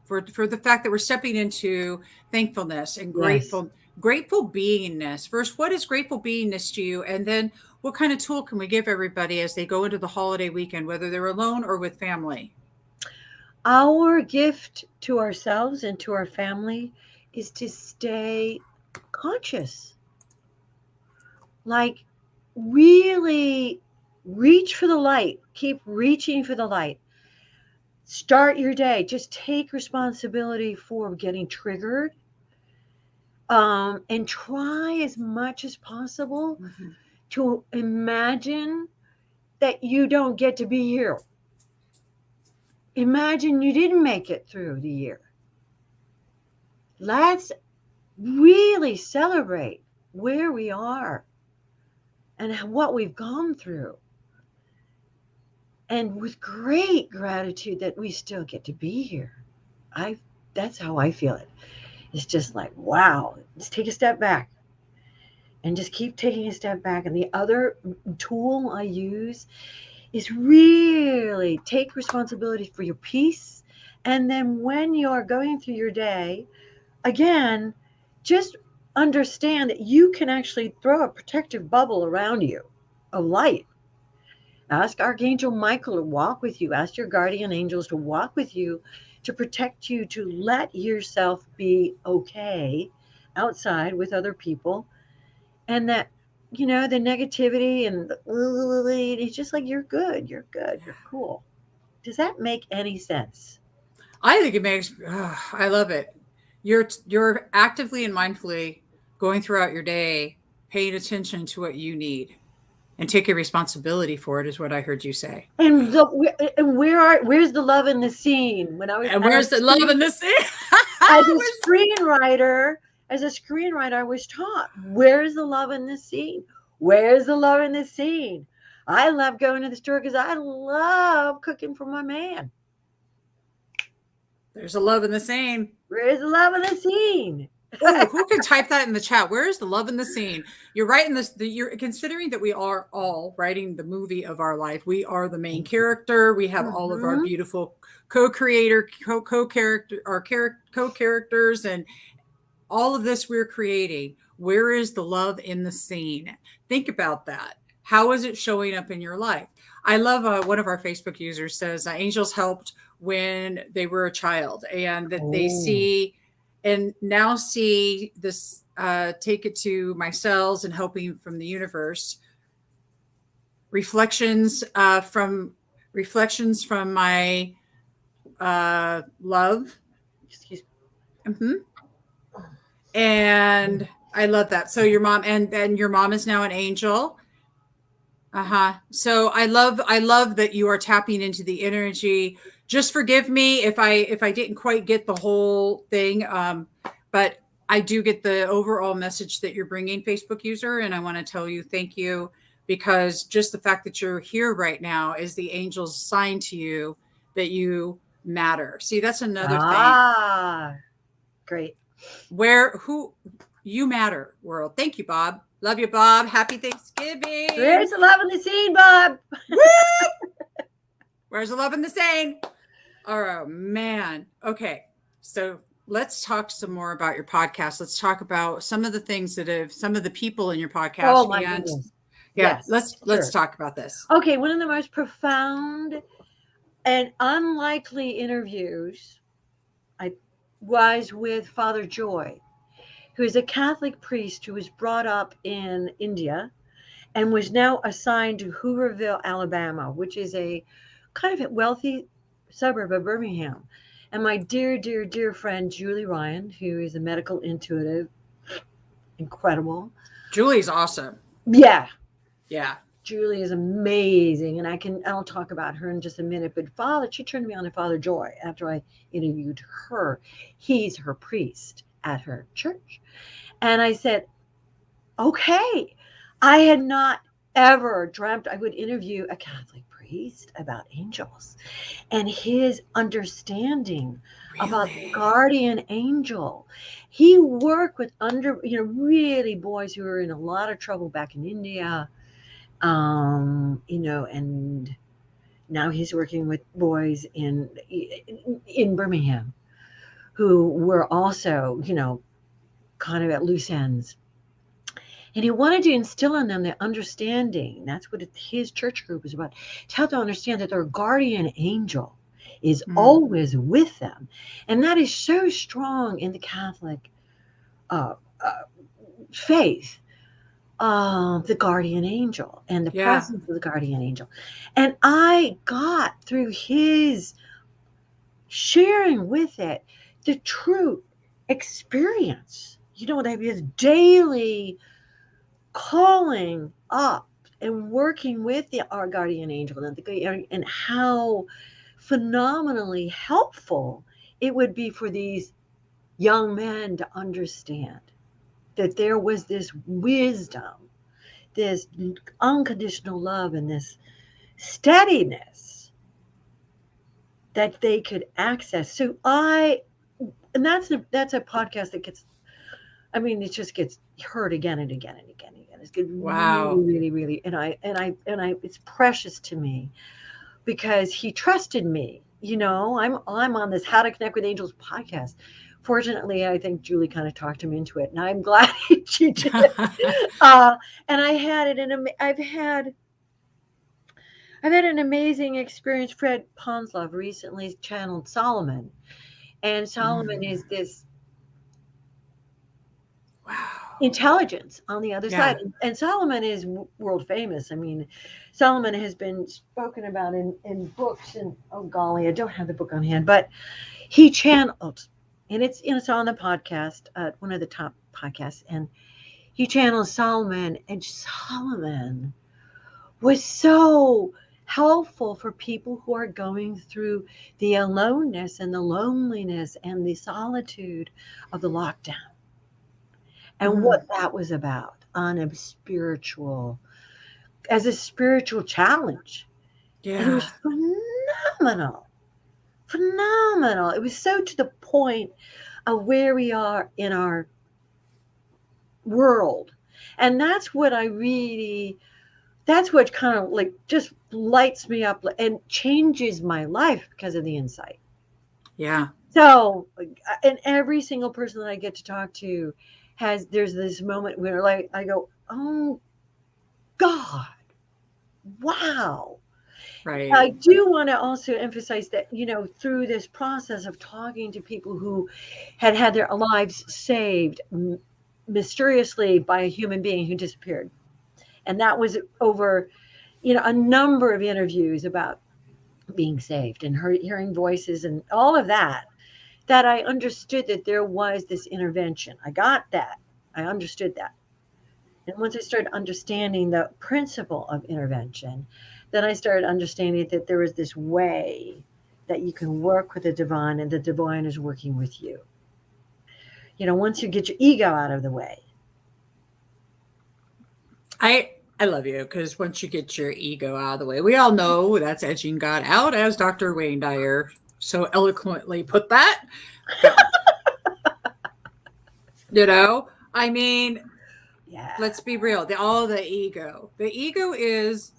for the fact that we're stepping into thankfulness and grateful beingness. First, what is grateful beingness to you? And then what kind of tool can we give everybody as they go into the holiday weekend, whether they're alone or with family? Our gift to ourselves and to our family is to stay conscious. Like really reach for the light. Keep reaching for the light. Start your day. Just take responsibility for getting triggered. And try as much as possible to imagine that you don't get to be here. Imagine you didn't make it through the year. Let's really celebrate where we are and what we've gone through. And with great gratitude that we still get to be here. That's how I feel it. It's just like, wow, just take a step back and just keep taking a step back. And the other tool I use is really take responsibility for your peace. And then when you're going through your day, again, just understand that you can actually throw a protective bubble around you of light. Ask Archangel Michael to walk with you. Ask your guardian angels to walk with you, to protect you, to let yourself be okay outside with other people. And that, the negativity and it's just like, you're good, you're cool. Does that make any sense? I think it makes, I love it. You're actively and mindfully going throughout your day, paying attention to what you need and taking responsibility for it is what I heard you say. And where's the love in the scene? Where's the love in the scene? As a screenwriter, I was taught, where's the love in this scene? Where's the love in this scene? I love going to the store because I love cooking for my man. There's a love in the scene. Where's the love in the scene? Oh, who can type that in the chat? Where is the love in the scene? You're writing this. You're considering that we are all writing the movie of our life. We are the main character. We have all of our beautiful co-characters, and all of this we're creating. Where is the love in the scene? Think about that. How is it showing up in your life? I love one of our Facebook users says angels helped when they were a child, and that they see. And now see this, take it to my cells and helping from the universe. Reflections from my love. Excuse me. Mm-hmm. And I love that. So your mom and your mom is now an angel. So I love that you are tapping into the energy. Just forgive me if I didn't quite get the whole thing. But I do get the overall message that you're bringing, Facebook user. And I want to tell you, thank you, because just the fact that you're here right now is the angel's sign to you that you matter. See, that's another thing. Great. who you matter, world. Thank you, Bob. Love you, Bob. Happy Thanksgiving. Where's the love in the scene, Bob? Woo! Where's the love in the sane? Oh, man. Okay. So let's talk some more about your podcast. Let's talk about some of the things some of the people in your podcast. Oh my goodness. Yeah, Yes, let's talk about this. Okay, one of the most profound and unlikely interviews I was with Father Joy, who is a Catholic priest who was brought up in India and was now assigned to Hooverville, Alabama, which is a kind of a wealthy suburb of Birmingham. And my dear, dear, dear friend, Julie Ryan, who is a medical intuitive, incredible. Julie's awesome. Yeah. Yeah. Julie is amazing. And I'll talk about her in just a minute. But she turned me on to Father Joy after I interviewed her. He's her priest at her church. And I said, okay. I had not ever dreamt I would interview a Catholic priest about angels and his understanding about the guardian angel. He worked with really boys who were in a lot of trouble back in India, and now he's working with boys in Birmingham who were also, kind of at loose ends. And he wanted to instill in them the understanding. That's what his church group is about. To help them understand that their guardian angel is always with them. And that is so strong in the Catholic faith, the guardian angel and the presence of the guardian angel. And I got through his sharing with it the true experience, his daily calling up and working with our guardian angel and how phenomenally helpful it would be for these young men to understand that there was this wisdom, this unconditional love, and this steadiness that they could access. So that's a podcast that it just gets heard again and again and again and again. It's good. Wow. Really, really, and I, it's precious to me because he trusted me. I'm on this How to Connect with Angels podcast. Fortunately, I think Julie kind of talked him into it, and I'm glad she did. And I had it, and I've had an amazing experience. Fred Ponslove recently channeled Solomon, and Solomon is this intelligence on the other side. And Solomon is world famous. Solomon has been spoken about in books, and oh golly, I don't have the book on hand, but he channeled, and it's on the podcast, one of the top podcasts, and he channels Solomon, and Solomon was so helpful for people who are going through the aloneness and the loneliness and the solitude of the lockdown. And what that was about as a spiritual challenge. Yeah. And it was phenomenal. It was so to the point of where we are in our world. And that's what kind of like just lights me up and changes my life because of the insight. Yeah. So, and every single person that I get to talk to there's this moment where I go, oh God, wow. Right. I do want to also emphasize that, through this process of talking to people who had their lives saved mysteriously by a human being who disappeared. And that was over, a number of interviews about being saved and hearing voices and all of that I understood that there was this intervention. I got that. I understood that. And once I started understanding the principle of intervention, then I started understanding that there is this way that you can work with the divine, and the divine is working with you. Once you get your ego out of the way. I love you, because once you get your ego out of the way, we all know that's edging God out, as Dr. Wayne Dyer so eloquently put that. You know, I mean, Yeah. let's be real. All the ego. The ego's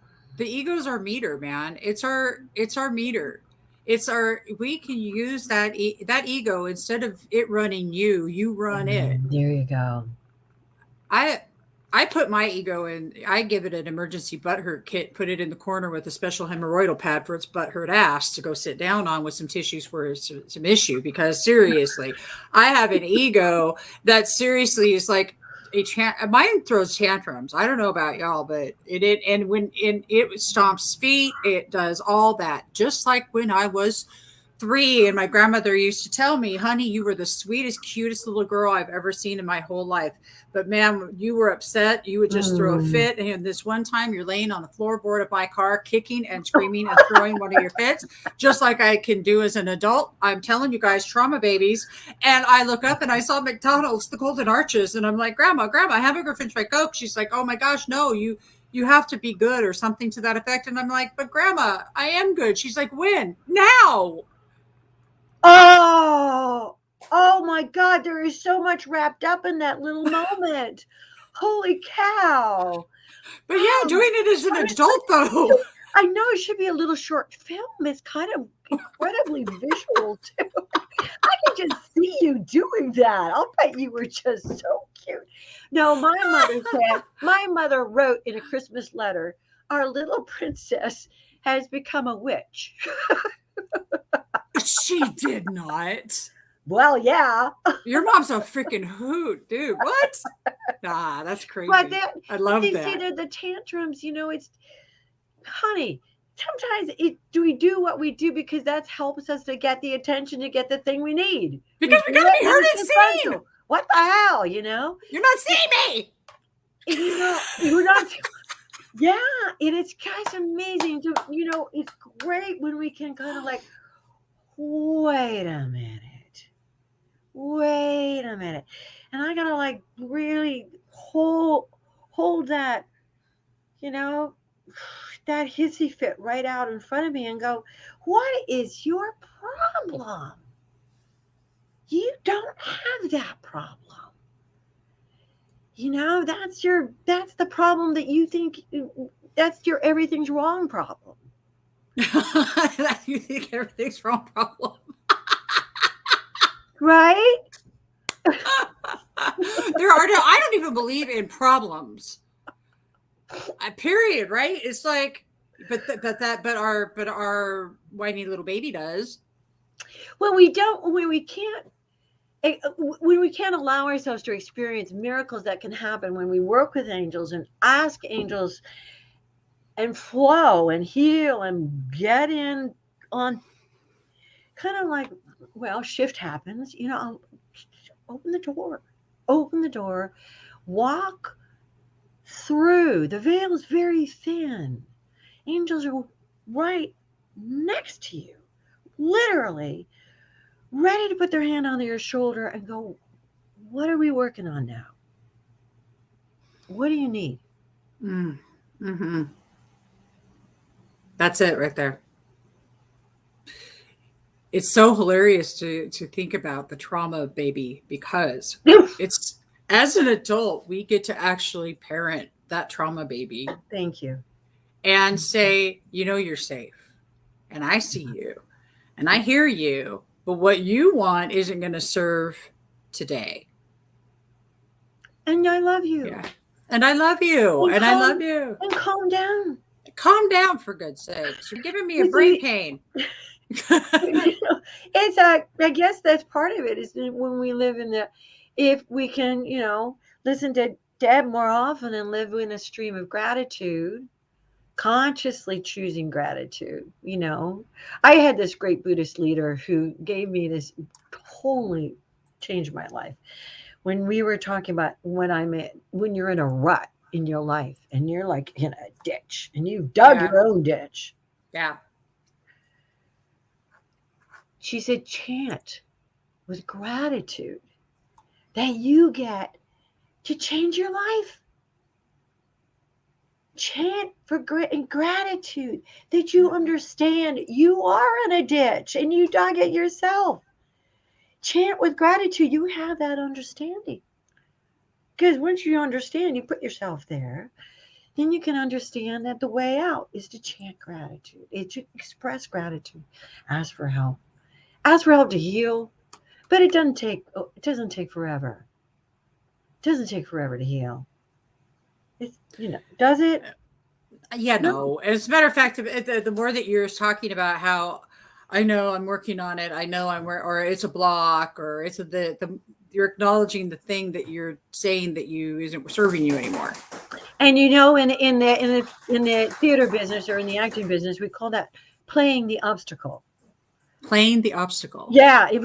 our meter, man. It's our meter. We can use that ego instead of it running you. You run it. There you go. I I put my ego in. I give it an emergency butthurt kit. Put it in the corner with a special hemorrhoidal pad for its butthurt ass to go sit down on with some tissues for some issue. Because seriously, I have an ego that seriously is like mine throws tantrums. I don't know about y'all, but it stomps feet, it does all that. Just like when I was 3 and my grandmother used to tell me, honey, you were the sweetest, cutest little girl I've ever seen in my whole life. But ma'am, you were upset. You would just throw a fit. And this one time you're laying on the floorboard of my car, kicking and screaming and throwing one of your fits, just like I can do as an adult. I'm telling you guys, trauma babies. And I look up and I saw McDonald's, the Golden Arches. And I'm like, Grandma, hamburger, French fry, Coke. She's like, oh my gosh, no, you have to be good or something to that effect. And I'm like, but Grandma, I am good. She's like, when? Now. Oh my God, there is so much wrapped up in that little moment. Holy cow. But yeah, doing it as an adult though. I know it should be a little short film. It's kind of incredibly visual too. I can just see you doing that. I'll bet you were just so cute. No, my mother wrote in a Christmas letter, our little princess has become a witch. She did not. Well, yeah. Your mom's a freaking hoot, dude. What? Nah, that's crazy. But I love that. See, the tantrums, it's, honey, sometimes we do what we do because that helps us to get the attention, to get the thing we need. Because we gotta be heard and seen. What the hell, You're not seeing me. You're not. Yeah, and it's kind of amazing to, it's great when we can kind of like, wait a minute. And I gotta like really hold that, that hissy fit right out in front of me and go, what is your problem? You don't have that problem. That's the problem that you think, that's your everything's wrong problem. You think everything's wrong problem. Right? I don't even believe in problems. Period. Right? It's like, but our whiny little baby does. Well, we don't. When we can't allow ourselves to experience miracles that can happen when we work with angels and ask angels and flow and heal and get in on kind of like, well, shift happens, I'll open the door, walk through. The veil is very thin. Angels are right next to you, literally ready to put their hand on your shoulder and go, what are we working on now? What do you need? Mm-hmm. That's it right there. It's so hilarious to think about the trauma baby because it's, as an adult, we get to actually parent that trauma baby. Thank you. And say, you're safe. And I see you. And I hear you. But what you want isn't going to serve today. And I love you. Yeah. And I love you. And I love you. And calm down. Calm down, for goodness sakes. You're giving me a brain pain. It's I guess that's part of it, is when we live if we can, listen to Deb more often and live in a stream of gratitude, consciously choosing gratitude. I had this great Buddhist leader who gave me this, totally changed my life. When we were talking about when you're in a rut in your life and you're like in a ditch and you've dug your own ditch. Yeah. She said, chant with gratitude that you get to change your life. Chant in gratitude that you understand you are in a ditch and you dug it yourself. Chant with gratitude. You have that understanding. Because once you understand, you put yourself there, then you can understand that the way out is to chant gratitude. It's to express gratitude. Ask for help. Ask for help to heal. But it doesn't take forever. It doesn't take forever to heal. It's, does it? Yeah, No. no. As a matter of fact, the more that you're talking about how I know I'm working on it, I know or it's a block, or it's you're acknowledging the thing that you're saying that you isn't serving you anymore. And in the theater business or in the acting business, we call that playing the obstacle. Playing the obstacle. Yeah, if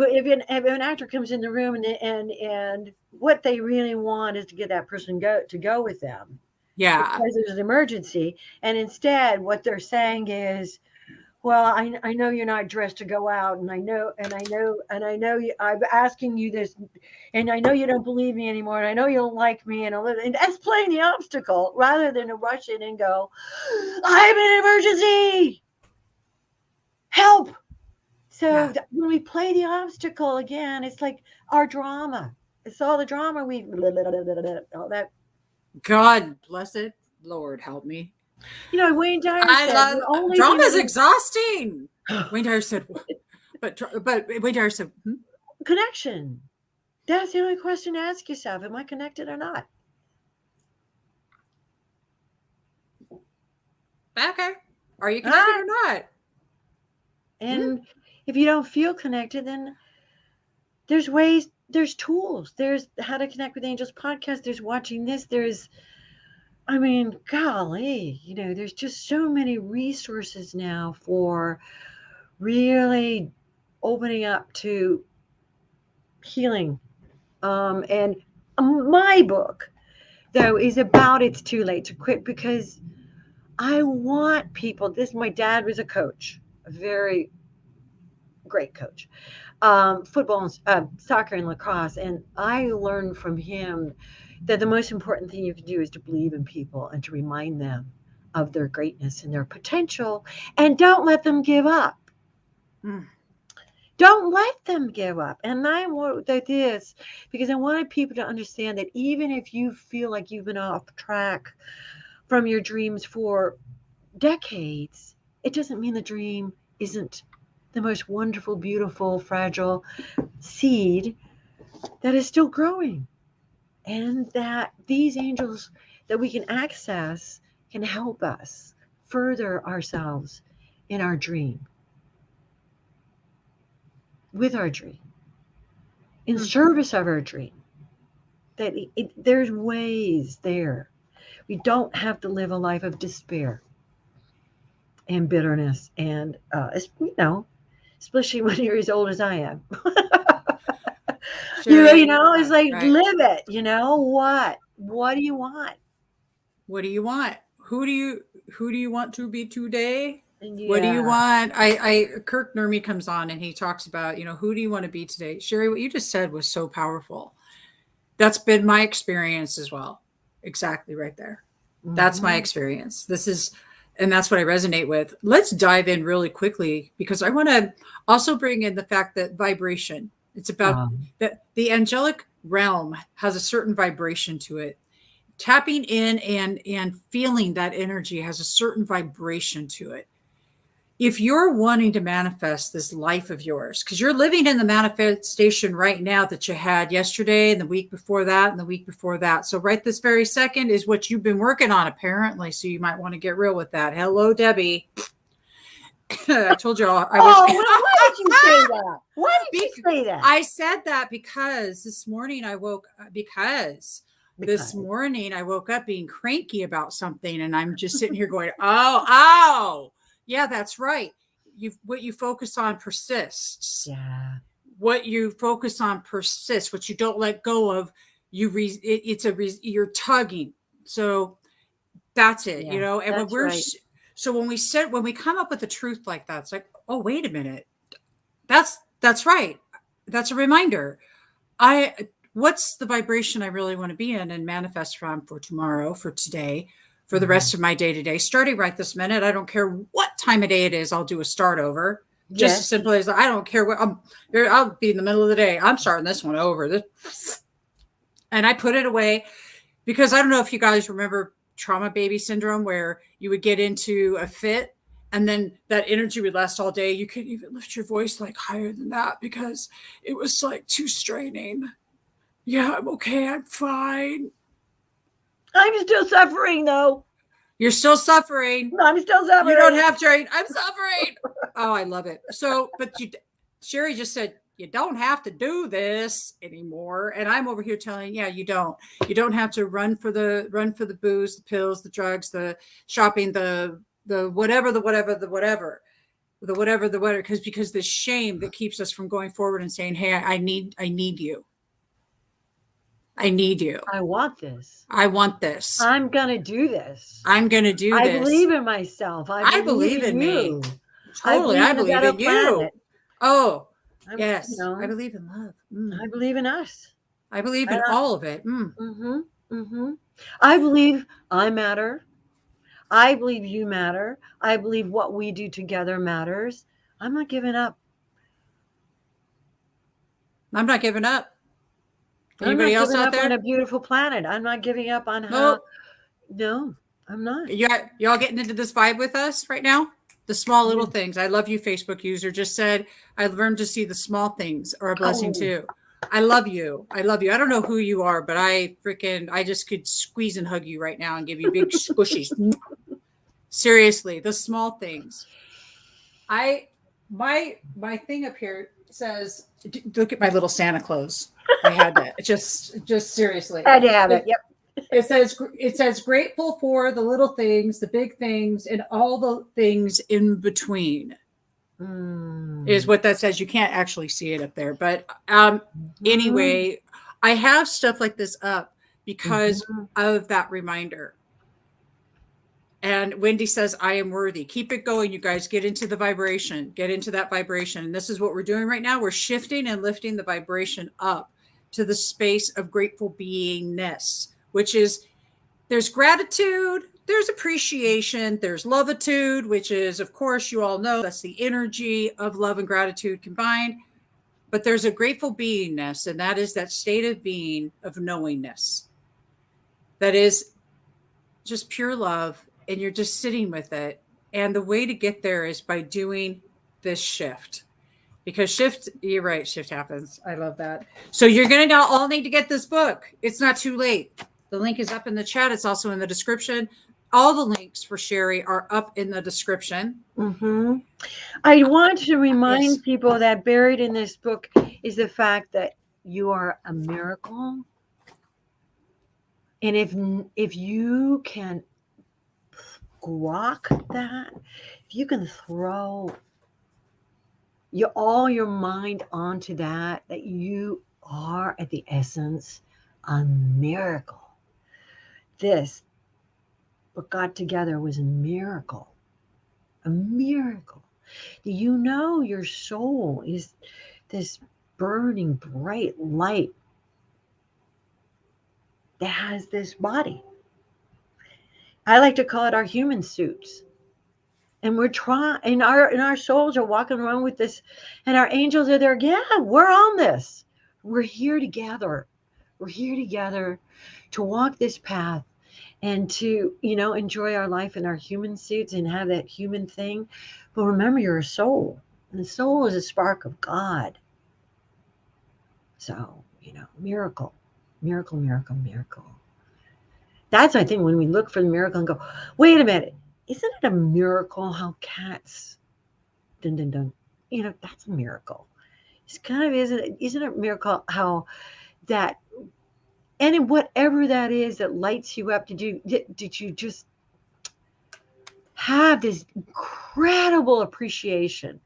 an actor comes in the room and what they really want is to get that person to go with them. Yeah. Because there's an emergency, and instead what they're saying is, well, I know you're not dressed to go out, and I know you, I'm asking you this, and I know you don't believe me anymore, and I know you don't like me, and that's playing the obstacle rather than to rush in and go, I'm in an emergency, help. So when we play the obstacle again, it's like our drama. It's all the drama all that. God bless it. Lord help me. Wayne Dyer said, I love drama is exhausting. Wayne Dyer said, but Wayne Dyer said, connection. That's the only question to ask yourself. Am I connected or not? Okay. Are you connected or not? And if you don't feel connected, then there's ways, there's tools. There's How to Connect with Angels podcast. There's watching this. Golly, there's just so many resources now for really opening up to healing. And my book, though, is about It's Too Late to Quit, because I want people. My dad was a coach, a very great coach, football, soccer, and lacrosse. And I learned from him that the most important thing you can do is to believe in people and to remind them of their greatness and their potential, and don't let them give up. Don't let them give up. And I wrote this because I wanted people to understand that even if you feel like you've been off track from your dreams for decades, it doesn't mean the dream isn't the most wonderful, beautiful, fragile seed that is still growing. And that these angels that we can access can help us further ourselves in our dream, with our dream, in service of our dream. That there's ways there. We don't have to live a life of despair and bitterness, and especially when you're as old as I am. It's like, right. Live it. What do you want? What do you want? Who do you want to be today? Yeah. What do you want? Kirk Nurmi comes on and he talks about, who do you want to be today? Sheri, what you just said was so powerful. That's been my experience as well. Exactly right there. Mm-hmm. That's my experience. And that's what I resonate with. Let's dive in really quickly, because I want to also bring in the fact that vibration. It's about that the angelic realm has a certain vibration to it. Tapping in and feeling that energy has a certain vibration to it. If you're wanting to manifest this life of yours, because you're living in the manifestation right now that you had yesterday and the week before that and the week before that. So right this very second is what you've been working on, apparently. So you might want to get real with that. Hello, Debbie. I told you I was. Why did you say that? Why did you say that? I said that because this morning I woke This morning I woke up being cranky about something, and I'm just sitting here going, oh. Yeah, that's right. What you focus on persists. Yeah. What you focus on persists. What you don't let go of, you're tugging. So that's it, Yeah, And when when we come up with a truth like that, it's like, oh, wait a minute. That's right. That's a reminder. What's the vibration I really want to be in and manifest from for tomorrow, for today, for the rest of my day-to-day, starting right this minute. I don't care what time of day it is. I'll do a start over. Just as simple as I don't care what I'll be in the middle of the day. I'm starting this one over. And I put it away because I don't know if you guys remember trauma baby syndrome, where you would get into a fit and then that energy would last all day. You couldn't even lift your voice like higher than that because it was like too straining. Yeah, I'm okay. I'm fine. I'm still suffering, though. You're still suffering. I'm still suffering. You don't have to. I'm suffering. Oh, I love it. So, but Sheri just said, you don't have to do this anymore. And I'm over here telling, yeah, you don't. You don't have to run for the booze, the pills, the drugs, the shopping, the whatever, because the shame that keeps us from going forward and saying, hey, I need you. I need you. I want this. I want this. I'm going to do this. I'm going to do this. I believe in myself. I believe in you. me. Totally. I believe in you. Planet. Oh, yes. I believe in love. I believe in us. I believe in all of it. I believe I matter. I believe you matter. I believe what we do together matters. I'm not giving up. I'm not giving up. Anybody else out there? On a beautiful planet. I'm not giving up on how. No, I'm not. Y'all getting into this vibe with us right now? The small little things. I love you, Facebook user. Just said, I learned to see the small things are a blessing too. I love you. I love you. I don't know who you are, but I just could squeeze and hug you right now and give you big squishies. Seriously, the small things. My thing up here says, look at my little Santa Claus. I had that. Just seriously. I had to have it. Yep. It says grateful for the little things, the big things, and all the things in between. Is what that says. You can't actually see it up there, but anyway, I have stuff like this up because of that reminder. And Wendy says, I am worthy. Keep it going, you guys. Get into the vibration. Get into that vibration. And this is what we're doing right now. We're shifting and lifting the vibration up to the space of grateful beingness, which is, there's gratitude, there's appreciation, there's loveitude, which is, of course, you all know that's the energy of love and gratitude combined. But there's a grateful beingness, and that is that state of being of knowingness. That is just pure love, and you're just sitting with it. And the way to get there is by doing this shift. Because you're right, shift happens. I love that. So you're going to now all need to get this book. It's not too late. The link is up in the chat. It's also in the description. All the links for Sheri are up in the description. I want to remind people that buried in this book is the fact that you are a miracle. And if you can grok that, if you can throw all your mind onto that you are at the essence a miracle. This, what got together was a miracle. A miracle. You know, your soul is this burning bright light that has this body. I like to call it our human suits. And we're trying, and our souls are walking around with this, and our angels are there. Yeah, we're on this. We're here together. We're here together to walk this path and to, enjoy our life in our human suits and have that human thing. But remember, you're a soul, and the soul is a spark of God. So, miracle, miracle, miracle, miracle. That's, I think, when we look for the miracle and go, wait a minute, isn't it a miracle how cats, dun, dun, dun, that's a miracle. It's kind of, isn't it a miracle how that, and in whatever that is that lights you up to do, did you just have this incredible appreciation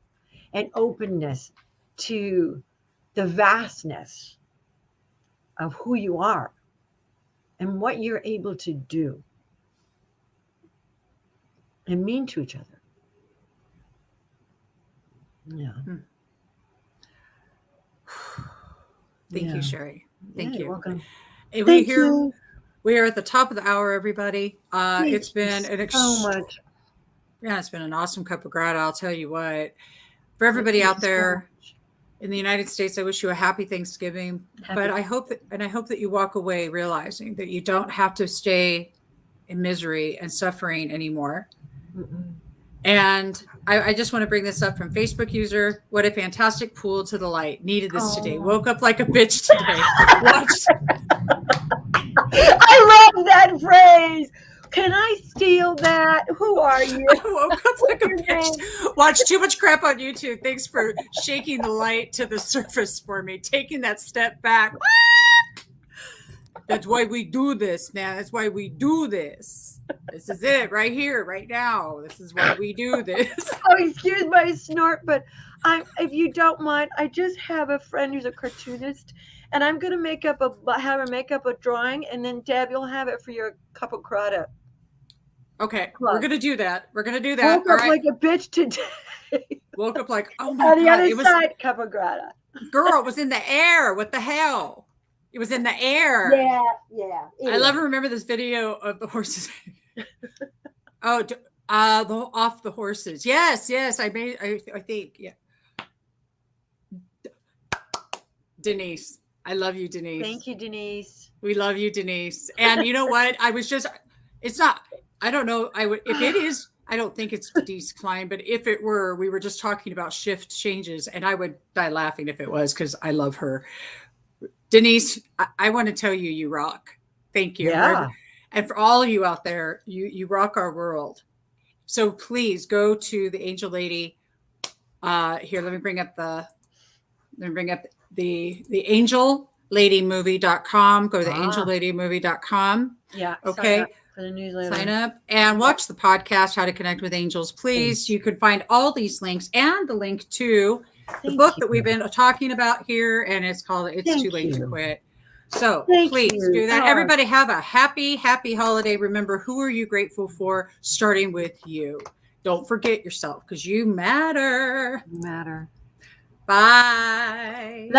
and openness to the vastness of who you are and what you're able to do and mean to each other. Yeah. Thank you, Sheri. Thank you. You're welcome. We are at the top of the hour, everybody. It's been so much. Yeah, it's been an awesome cup of grata. I'll tell you what. For everybody out there, in the United States, I wish you a happy Thanksgiving. But I hope that you walk away realizing that you don't have to stay in misery and suffering anymore. Mm-mm. And I just want to bring this up from Facebook user. What a fantastic pool to the light. Needed this today. Woke up like a bitch today. Watched. I love that phrase. Can I steal that? Who are you? I woke up like a bitch. Watched too much crap on YouTube. Thanks for shaking the light to the surface for me. Taking that step back. That's why we do this, man. That's why we do this. This is it right here, right now. This is why we do this. Oh, excuse my snort, but if you don't mind, I just have a friend who's a cartoonist, and I'm gonna have her make up a drawing, and then Deb, you'll have it for your Cuppa Grata. Okay, we're gonna do that. We're gonna do that. Woke up like a bitch today. Woke up like, oh my On the God. other side, Cuppa Grata. Girl, it was in the air. What the hell? It was in the air. Yeah. I love to remember this video of the horses. Off the horses. Yes. I think, yeah. Denise. I love you, Denise. Thank you, Denise. We love you, Denise. And you know what? It's not, I don't know. If it is, I don't think it's Denise Klein, but if it were, we were just talking about shift changes, and I would die laughing if it was, because I love her. Denise, I want to tell you, you rock. Thank you. Yeah. And for all of you out there, you rock our world. So please go to the Angel Lady. Here, let me bring up the angelladymovie.com. Go to the angelladymovie.com. Yeah. Okay. For the newsletter. Sign up and watch the podcast, How to Connect with Angels. Please, you can find all these links and the link to the book that we've been talking about here, and it's called It's Too Late to Quit. So please do that. Everybody have a happy holiday. Remember, who are you grateful for? Starting with you. Don't forget yourself, because you matter. You matter. Bye.